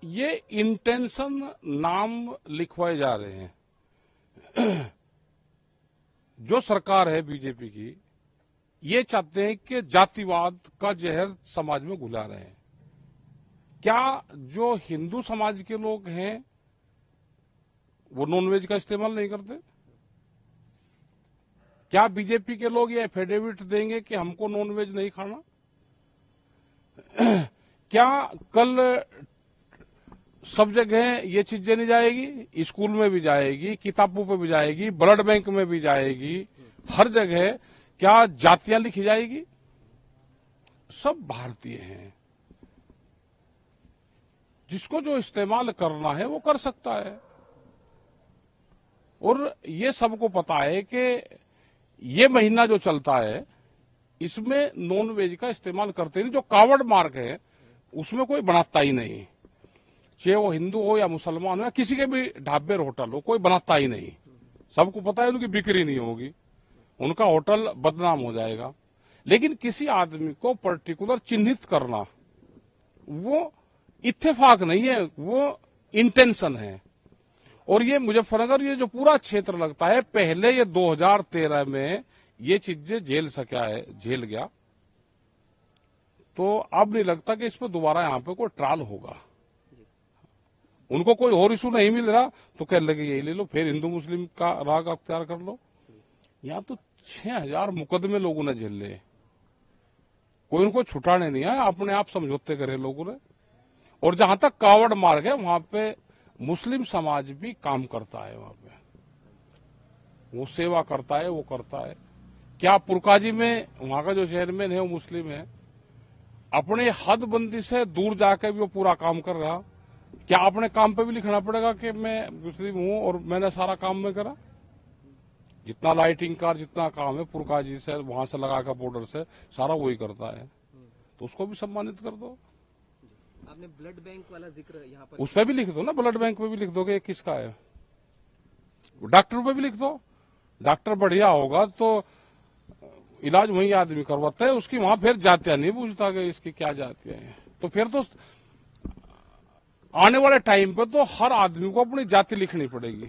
ये इंटेंशन नाम लिखवाए जा रहे हैं। जो सरकार है बीजेपी की, ये चाहते हैं कि जातिवाद का जहर समाज में घुला रहे हैं। क्या जो हिंदू समाज के लोग हैं वो नॉनवेज का इस्तेमाल नहीं करते? क्या बीजेपी के लोग ये एफिडेविट देंगे कि हमको नॉनवेज नहीं खाना? क्या कल सब जगह ये चीजें नहीं जाएगी? स्कूल में भी जाएगी, किताबों पे भी जाएगी, ब्लड बैंक में भी जाएगी, हर जगह क्या जातियां लिखी जाएगी? सब भारतीय हैं। जिसको जो इस्तेमाल करना है वो कर सकता है। और ये सबको पता है कि ये महीना जो चलता है इसमें नॉन वेज का इस्तेमाल करते नहीं। जो कावड़ मार्ग है उसमें कोई बनाता ही नहीं, चाहे वो हिंदू हो या मुसलमान हो या किसी के भी ढाबे होटल हो, कोई बनाता ही नहीं। सबको पता है उनकी बिक्री नहीं होगी, उनका होटल बदनाम हो जाएगा। लेकिन किसी आदमी को पर्टिकुलर चिन्हित करना वो इत्तेफाक नहीं है, वो इंटेंशन है। और ये मुजफ्फरनगर ये जो पूरा क्षेत्र लगता है, पहले ये 2013 में ये चीजें झेल गया, तो अब नहीं लगता कि इस पर दोबारा यहाँ पे कोई ट्रायल होगा। उनको कोई और इशू नहीं मिल रहा तो कह लगे यही ले लो, फिर हिंदू मुस्लिम का राग अख्तियार कर लो। यहाँ तो 6000 मुकदमे लोगों ने झेल लिए, कोई उनको छुटाने नहीं आया, अपने आप समझौते करे लोगों ने। और जहां तक कावड़ मार्ग है वहां पे मुस्लिम समाज भी काम करता है, वहां पे वो सेवा करता है, वो करता है। क्या पुरकाजी में वहां का जो चेयरमैन है वो मुस्लिम है, अपने हदबंदी से दूर जाकर भी वो पूरा काम कर रहा। क्या अपने काम पे भी लिखना पड़ेगा कि मैं मुस्लिम हूं और मैंने सारा काम में करा? जितना लाइटिंग का जितना काम है पुरकाजी से वहां से लगाकर बॉर्डर से सारा वही करता है, तो उसको भी सम्मानित कर दो। आपने ब्लड बैंक वाला जिक्र यहाँ पर, उस पर भी लिख दो ना, ब्लड बैंक पे भी लिख दोगे किसका है। डॉक्टर पे भी लिख दो, डॉक्टर बढ़िया होगा तो इलाज वही आदमी करवाता है, उसकी वहां फिर जातियां नहीं पूछता कि इसकी क्या जातियां हैं। तो फिर तो आने वाले टाइम पे तो हर आदमी को अपनी जाति लिखनी पड़ेगी।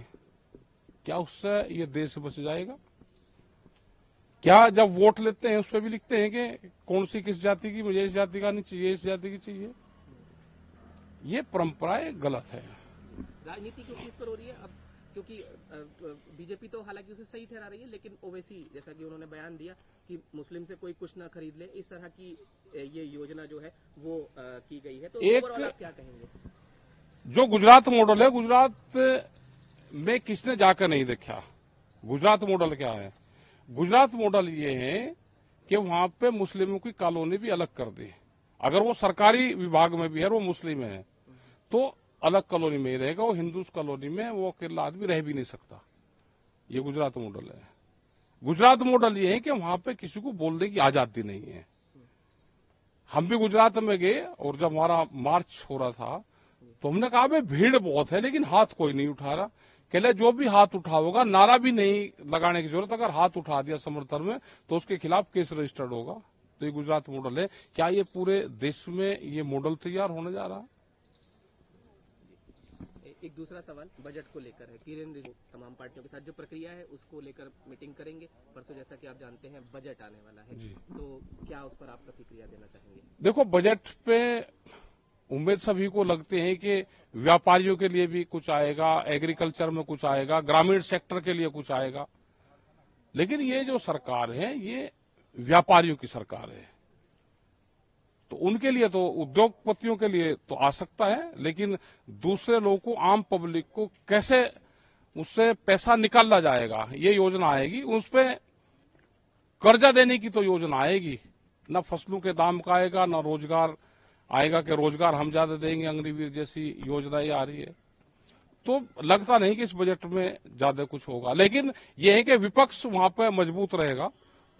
क्या उससे ये देश बच जाएगा? क्या जब वोट लेते हैं उस पर भी लिखते हैं कि कौन सी किस जाति की, मुझे इस जाति का नहीं चाहिए, इस जाति की चाहिए? ये परंपराएं गलत है। राजनीति किस चीज पर हो रही है अब? क्योंकि बीजेपी तो हालांकि उसे सही ठहरा रही है, लेकिन ओवैसी जैसा कि उन्होंने बयान दिया कि मुस्लिम से कोई कुछ ना खरीद ले, इस तरह की ये योजना जो है वो की गई है। तो ओवरऑल आप क्या कहेंगे? जो गुजरात मॉडल है, गुजरात में किसने जाकर नहीं देखा? गुजरात मॉडल क्या है? गुजरात मॉडल ये है कि वहां पे मुस्लिमों की कॉलोनी भी अलग कर दी। अगर वो सरकारी विभाग में भी है और वो मुस्लिम है तो अलग कॉलोनी में ही रहेगा, वो हिंदू कॉलोनी में वो अकेला आदमी रह भी नहीं सकता। ये गुजरात मॉडल है। गुजरात मॉडल ये है कि वहां पे किसी को बोलने की आजादी नहीं है। हम भी गुजरात में गए और जब हमारा मार्च हो रहा था तो हमने कहा भाई भीड़ बहुत है लेकिन हाथ कोई नहीं उठा रहा। कहले जो भी हाथ उठाओगा, नारा भी नहीं लगाने की जरूरत, अगर हाथ उठा दिया समर्थन में तो उसके खिलाफ केस रजिस्टर्ड होगा। तो ये गुजरात मॉडल है। क्या ये पूरे देश में ये मॉडल तैयार होने जा रहा है? एक दूसरा सवाल बजट को लेकर है। किरण रिजिजू तमाम पार्टियों के साथ जो प्रक्रिया है उसको लेकर मीटिंग करेंगे परसों, जैसा कि आप जानते हैं बजट आने वाला है, तो क्या उस पर आप प्रतिक्रिया देना चाहेंगे? देखो, बजट पे उम्मीद सभी को लगते हैं कि व्यापारियों के लिए भी कुछ आएगा, एग्रीकल्चर में कुछ आएगा, ग्रामीण सेक्टर के लिए कुछ आएगा। लेकिन ये जो सरकार है ये व्यापारियों की सरकार है, तो उनके लिए तो उद्योगपतियों के लिए तो आ सकता है, लेकिन दूसरे लोगों को, आम पब्लिक को कैसे उससे पैसा निकाला जाएगा ये योजना आएगी। उस पे कर्जा देने की तो योजना आएगी, न फसलों के दाम का आएगा, न रोजगार आएगा कि रोजगार हम ज्यादा देंगे, अग्निवीर जैसी योजनाएं आ रही है। तो लगता नहीं कि इस बजट में ज्यादा कुछ होगा। लेकिन यह है कि विपक्ष वहां पर मजबूत रहेगा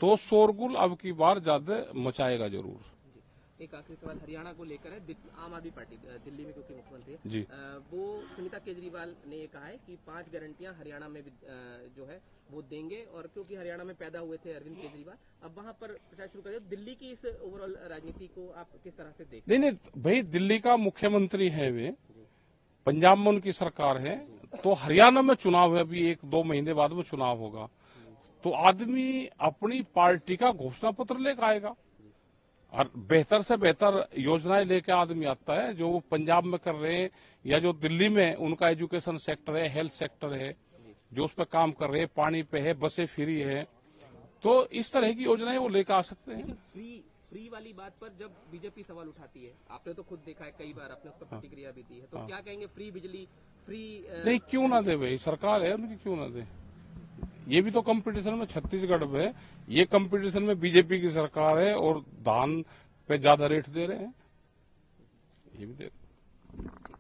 तो शोरगुल अब की बार ज्यादा मचाएगा जरूर। एक आखिरी सवाल हरियाणा को लेकर है। आम आदमी पार्टी दिल्ली में क्योंकि मुख्यमंत्री है जी, वो सुनीता केजरीवाल ने ये कहा है कि 5 गारंटियां हरियाणा में भी जो है वो देंगे, और क्योंकि हरियाणा में पैदा हुए थे अरविंद केजरीवाल, अब वहां पर प्रचार शुरू कर दिया। दिल्ली की इस ओवरऑल राजनीति को आप किस तरह से देखते हैं? नहीं भाई, दिल्ली का मुख्यमंत्री है वे, पंजाब में उनकी सरकार है, तो हरियाणा में चुनाव है, अभी 1-2 महीने बाद में चुनाव होगा, तो आदमी अपनी पार्टी का घोषणा पत्र लेकर आएगा और बेहतर से बेहतर योजनाएं लेके आदमी आता है, जो वो पंजाब में कर रहे हैं या जो दिल्ली में उनका एजुकेशन सेक्टर है, हेल्थ सेक्टर है, जो उस पर काम कर रहे हैं, पानी पे है, बसें फ्री है, तो इस तरह की योजनाएं वो लेकर आ सकते हैं। लेकिन फ्री वाली बात पर जब बीजेपी सवाल उठाती है, आपने तो खुद देखा है कई बार, आपने उस पर प्रतिक्रिया भी दी है, तो क्या कहेंगे फ्री बिजली, फ्री नहीं, क्यों ना दे भाई, सरकार है उनकी, क्यों ना दे। ये भी तो कंपटीशन में छत्तीसगढ़ में, ये कंपटीशन में बीजेपी की सरकार है और धान पे ज्यादा रेट दे रहे हैं, ये भी दे रहे हैं।